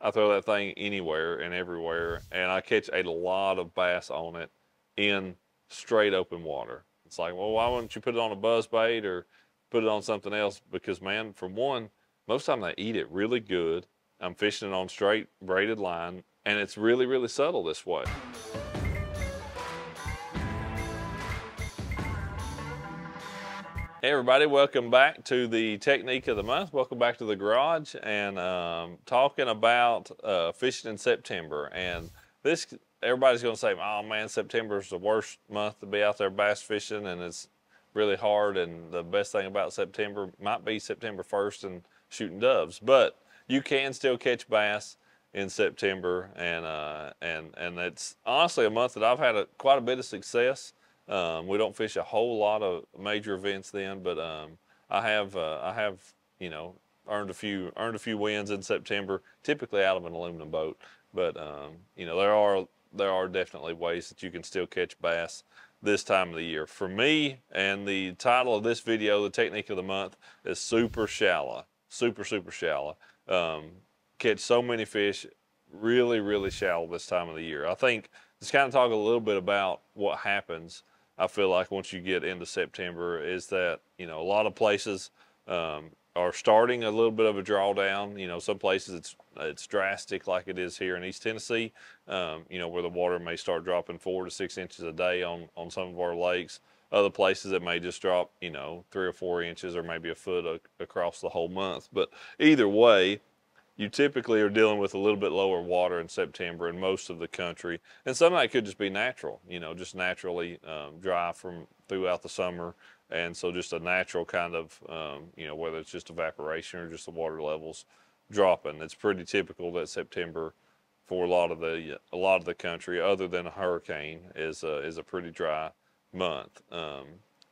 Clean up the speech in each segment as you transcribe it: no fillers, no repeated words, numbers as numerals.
I throw that thing anywhere and everywhere, and I catch a lot of bass on it in straight open water. It's like, well, why wouldn't you put it on a buzz bait or put it on something else? Because, man, for one, most of the time they eat it really good. I'm fishing it on straight braided line, and it's really, really subtle this way. Hey everybody, welcome back to the technique of the month. Welcome back to the garage and talking about fishing in September. And this, everybody's going to say, oh man, September is the worst month to be out there bass fishing and it's really hard. And the best thing about September might be September 1st and shooting doves. But you can still catch bass in September, and it's honestly a month that I've had quite a bit of success. We don't fish a whole lot of major events then, but I have earned a few wins in September, typically out of an aluminum boat. But there are definitely ways that you can still catch bass this time of the year. For me, and the title of this video, the technique of the month, is super shallow, super shallow. Catch so many fish really, really shallow this time of the year. I think let's kind of talk a little bit about what happens. I feel like once you get into September is that, a lot of places are starting a little bit of a drawdown. Some places it's drastic like it is here in East Tennessee, where the water may start dropping 4 to 6 inches a day on some of our lakes. Other places it may just drop, 3 or 4 inches or maybe a foot across the whole month. But either way, you typically are dealing with a little bit lower water in September in most of the country. And some of that could just be natural, just naturally dry from throughout the summer. And so just a natural kind of, whether it's just evaporation or just the water levels dropping. It's pretty typical that September for a lot of the country, other than a hurricane, is a pretty dry month.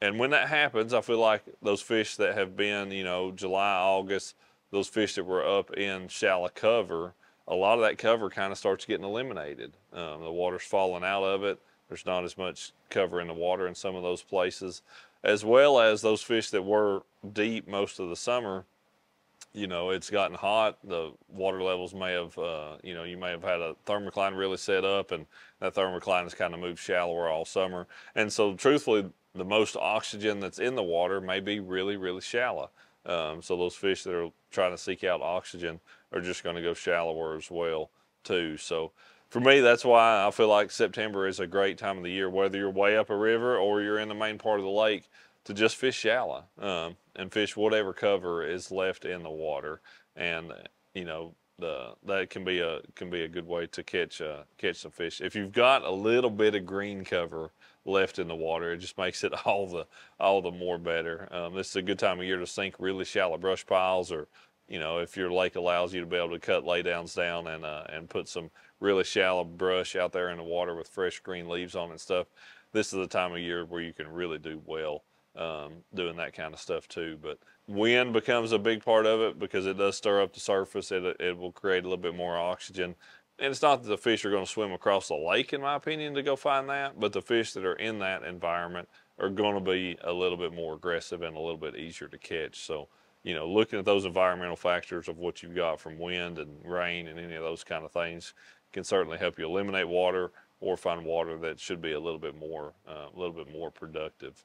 And when that happens, I feel like those fish that have been, July, August, those fish that were up in shallow cover, a lot of that cover kind of starts getting eliminated. The water's falling out of it. There's not as much cover in the water in some of those places, as well as those fish that were deep most of the summer. It's gotten hot. The water levels may have, you may have had a thermocline really set up, and that thermocline has kind of moved shallower all summer. And so truthfully, the most oxygen that's in the water may be really, really shallow. So those fish that are trying to seek out oxygen are just going to go shallower as well too. So for me, that's why I feel like September is a great time of the year, whether you're way up a river or you're in the main part of the lake, to just fish shallow and fish whatever cover is left in the water. And that can be a good way to catch some fish. If you've got a little bit of green cover left in the water, it just makes it all the more better. This is a good time of year to sink really shallow brush piles, or if your lake allows you to be able to cut laydowns down and put some really shallow brush out there in the water with fresh green leaves on it and stuff. This is the time of year where you can really do well doing that kind of stuff too. But wind becomes a big part of it because it does stir up the surface. It will create a little bit more oxygen. And it's not that the fish are going to swim across the lake, in my opinion, to go find that, but the fish that are in that environment are going to be a little bit more aggressive and a little bit easier to catch. So, looking at those environmental factors of what you've got from wind and rain and any of those kind of things can certainly help you eliminate water or find water that should be a little bit more productive.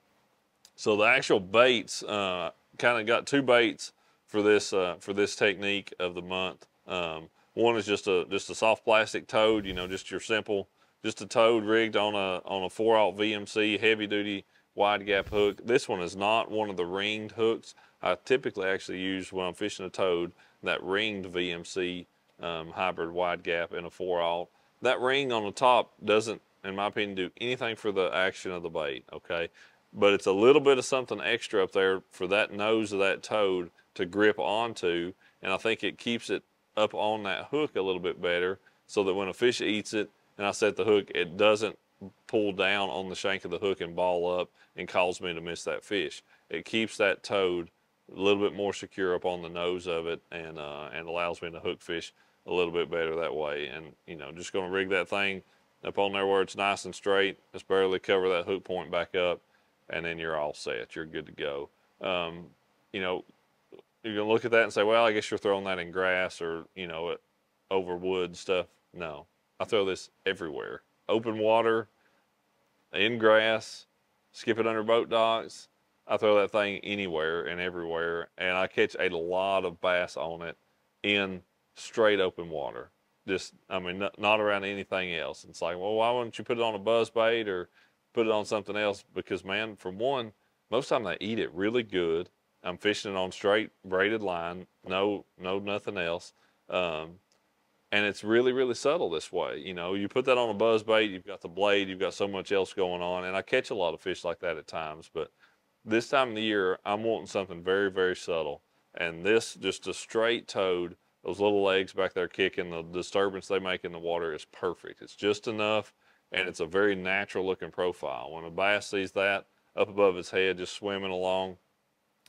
So the actual baits, kind of got 2 baits for this technique of the month. One is just a soft plastic toad, just your simple, just a toad rigged on a 4/0 VMC heavy duty wide gap hook. This one is not one of the ringed hooks. I typically actually use, when I'm fishing a toad, that ringed VMC hybrid wide gap in a 4/0. That ring on the top doesn't, in my opinion, do anything for the action of the bait, okay? But it's a little bit of something extra up there for that nose of that toad to grip onto, and I think it keeps it up on that hook a little bit better, so that when a fish eats it and I set the hook, it doesn't pull down on the shank of the hook and ball up and cause me to miss that fish. It keeps that toad a little bit more secure up on the nose of it, and allows me to hook fish a little bit better that way. And just going to rig that thing up on there where it's nice and straight, just barely cover that hook point back up, and then you're all set. You're good to go. You're gonna look at that and say, well, I guess you're throwing that in grass, or over wood stuff. No, I throw this everywhere. Open water, in grass, skip it under boat docks. I throw that thing anywhere and everywhere, and I catch a lot of bass on it in straight open water. Just, I mean, not around anything else. It's like, well, why wouldn't you put it on a buzz bait or put it on something else? Because, man, for one, most of the time they eat it really good. I'm fishing it on straight braided line, no nothing else. And it's really, really subtle this way. You know, you put that on a buzz bait, you've got the blade, you've got so much else going on. And I catch a lot of fish like that at times. But this time of the year, I'm wanting something very, very subtle. And this, just a straight toad, those little legs back there kicking, the disturbance they make in the water is perfect. It's just enough, and it's a very natural looking profile. When a bass sees that up above its head, just swimming along,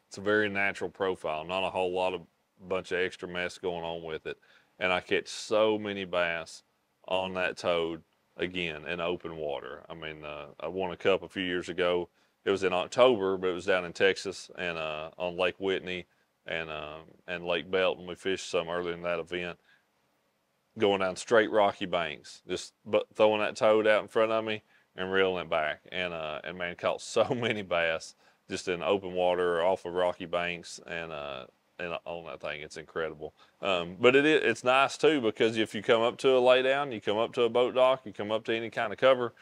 it's a very natural profile, not a whole lot of bunch of extra mess going on with it. And I catch so many bass on that toad, again, in open water. I mean, I won a cup a few years ago. It was in October, but it was down in Texas and on Lake Whitney and Lake Belton. We fished some earlier in that event, going down straight rocky banks, just throwing that toad out in front of me and reeling it back. And man, caught so many bass just in open water off of rocky banks and on that thing. It's incredible. But it's nice too, because if you come up to a lay down, you come up to a boat dock, you come up to any kind of cover,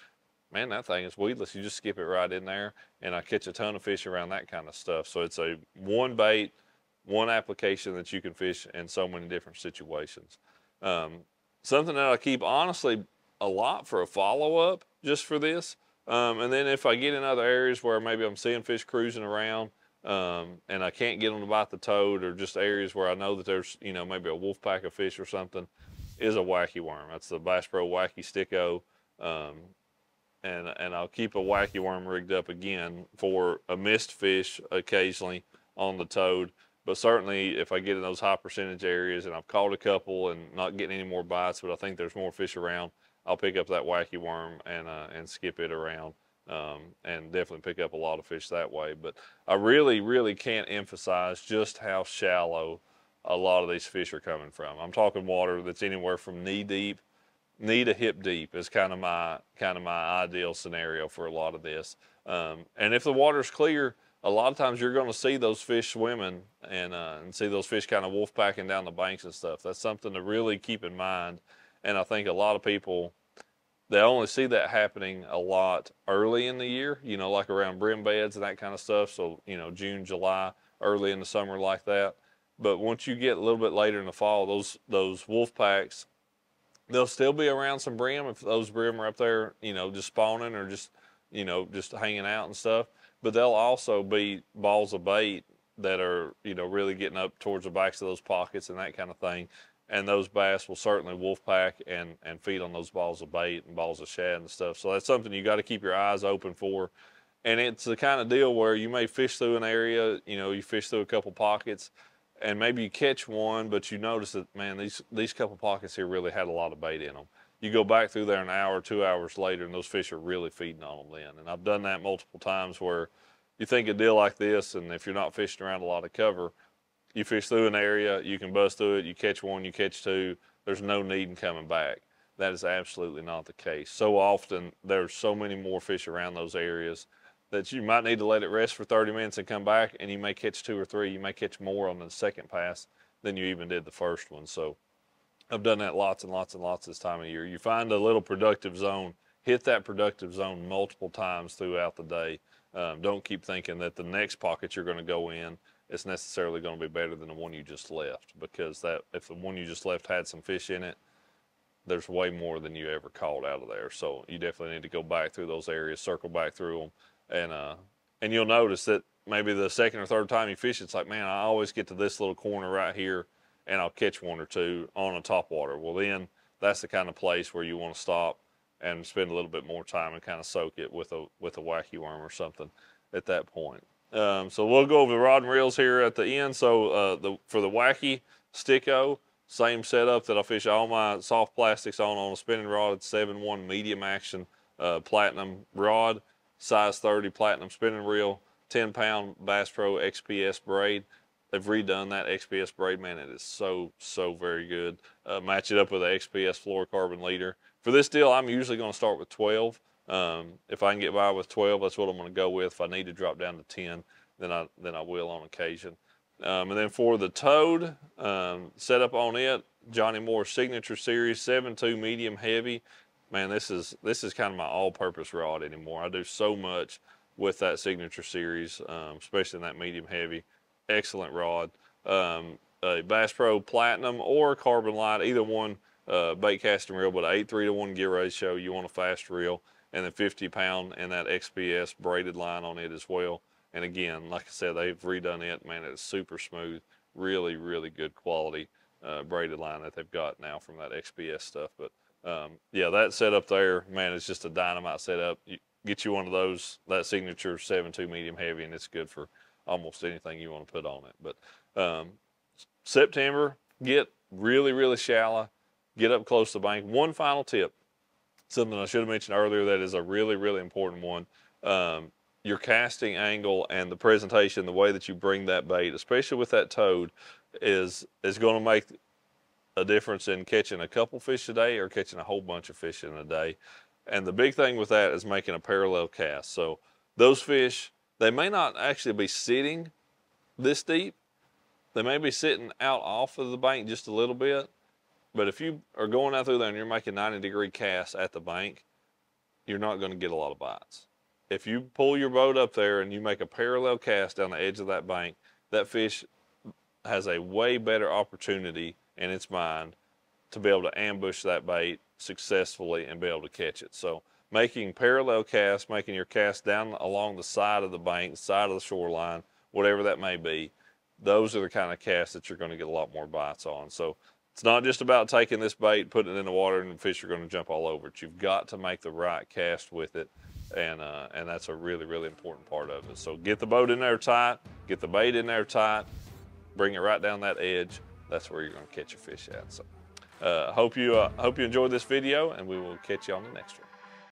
man, that thing is weedless. You just skip it right in there, and I catch a ton of fish around that kind of stuff. So it's a one bait, one application that you can fish in so many different situations. Something that I keep, honestly, a lot for a follow-up just for this. And then if I get in other areas where maybe I'm seeing fish cruising around and I can't get them to bite the toad, or just areas where I know that there's, you know, maybe a wolf pack of fish or something, is a wacky worm. That's the Bass Pro Wacky Sticko. And I'll keep a wacky worm rigged up again for a missed fish occasionally on the toad. But certainly if I get in those high percentage areas and I've caught a couple and not getting any more bites, but I think there's more fish around, I'll pick up that wacky worm and skip it around and definitely pick up a lot of fish that way. But I really, really can't emphasize just how shallow a lot of these fish are coming from. I'm talking water that's anywhere from knee deep, knee to hip deep is kind of my ideal scenario for a lot of this. And if the water's clear, a lot of times you're going to see those fish swimming and see those fish kind of wolf packing down the banks and stuff. That's something to really keep in mind. And I think a lot of people, they only see that happening a lot early in the year, you know, like around brim beds and that kind of stuff. So, you know, June, July, early in the summer like that. But once you get a little bit later in the fall, those wolf packs, they'll still be around some brim if those brim are up there, you know, just spawning or just, you know, just hanging out and stuff. But they'll also be balls of bait that are, you know, really getting up towards the backs of those pockets and that kind of thing. And those bass will certainly wolf pack and feed on those balls of bait and balls of shad and stuff. So that's something you got to keep your eyes open for. And it's the kind of deal where you may fish through an area, you know, you fish through a couple pockets, and maybe you catch one, but you notice that, man, these couple pockets here really had a lot of bait in them. You go back through there an hour, 2 hours later, and those fish are really feeding on them then. And I've done that multiple times where you think a deal like this, and if you're not fishing around a lot of cover, you fish through an area, you can bust through it, you catch one, you catch two, there's no need in coming back. That is absolutely not the case. So often, there's so many more fish around those areas that you might need to let it rest for 30 minutes and come back, and you may catch 2 or 3. You may catch more on the second pass than you even did the first one. So I've done that lots and lots and lots this time of year. You find a little productive zone, hit that productive zone multiple times throughout the day. Don't keep thinking that the next pocket you're going to go in is necessarily going to be better than the one you just left, because that, if the one you just left had some fish in it, there's way more than you ever caught out of there. So you definitely need to go back through those areas, circle back through them, and you'll notice that maybe the second or third time you fish, it's like, man, I always get to this little corner right here, and I'll catch 1 or 2 on a top water. Well, then that's the kind of place where you want to stop and spend a little bit more time and kind of soak it with a wacky worm or something at that point. So we'll go over the rod and reels here at the end. So for the Wacky Sticko, same setup that I fish all my soft plastics on a spinning rod. It's 7-1 medium action platinum rod, size 30 platinum spinning reel, 10-pound Bass Pro XPS braid. they've redone that XPS braid, man. It is so very good. Match it up with an XPS fluorocarbon leader. For this deal, I'm usually going to start with 12. If I can get by with 12, that's what I'm going to go with. If I need to drop down to 10, then I will on occasion. And then for the Toad, setup on it, Johnny Moore Signature Series 7.2 medium heavy. Man, this is kind of my all-purpose rod anymore. I do so much with that Signature Series, especially in that medium heavy. Excellent rod. A Bass Pro Platinum or Carbon Light, either one, bait casting reel, but an 8:3-to-1 gear ratio. You want a fast reel, and then 50-pound and that XPS braided line on it as well. And again, like I said, they've redone it. Man, it's super smooth. Really good quality braided line that they've got now from that XPS stuff. But yeah, that setup there, man, it's just a dynamite setup. You get you one of those, that Signature 7.2 medium heavy, and it's good for almost anything you want to put on it. But September, get really shallow, get up close to the bank. One final tip, something I should have mentioned earlier that is a really important one. Your casting angle and the presentation, the way that you bring that bait, especially with that Toad, is going to make a difference in catching a couple fish a day or catching a whole bunch of fish in a day. And the big thing with that is making a parallel cast. So those fish, they may not actually be sitting this deep. They may be sitting out off of the bank just a little bit. But if you are going out through there and you're making 90-degree casts at the bank, you're not going to get a lot of bites. If you pull your boat up there and you make a parallel cast down the edge of that bank, that fish has a way better opportunity in its mind to be able to ambush that bait successfully and be able to catch it. So making parallel casts, making your cast down along the side of the bank, side of the shoreline, whatever that may be, those are the kind of casts that you're going to get a lot more bites on. So it's not just about taking this bait, putting it in the water, and the fish are going to jump all over it. You've got to make the right cast with it, and that's a really important part of it. So get the boat in there tight, get the bait in there tight, bring it right down that edge. That's where you're going to catch your fish at. So hope you enjoyed this video, and we will catch you on the next one.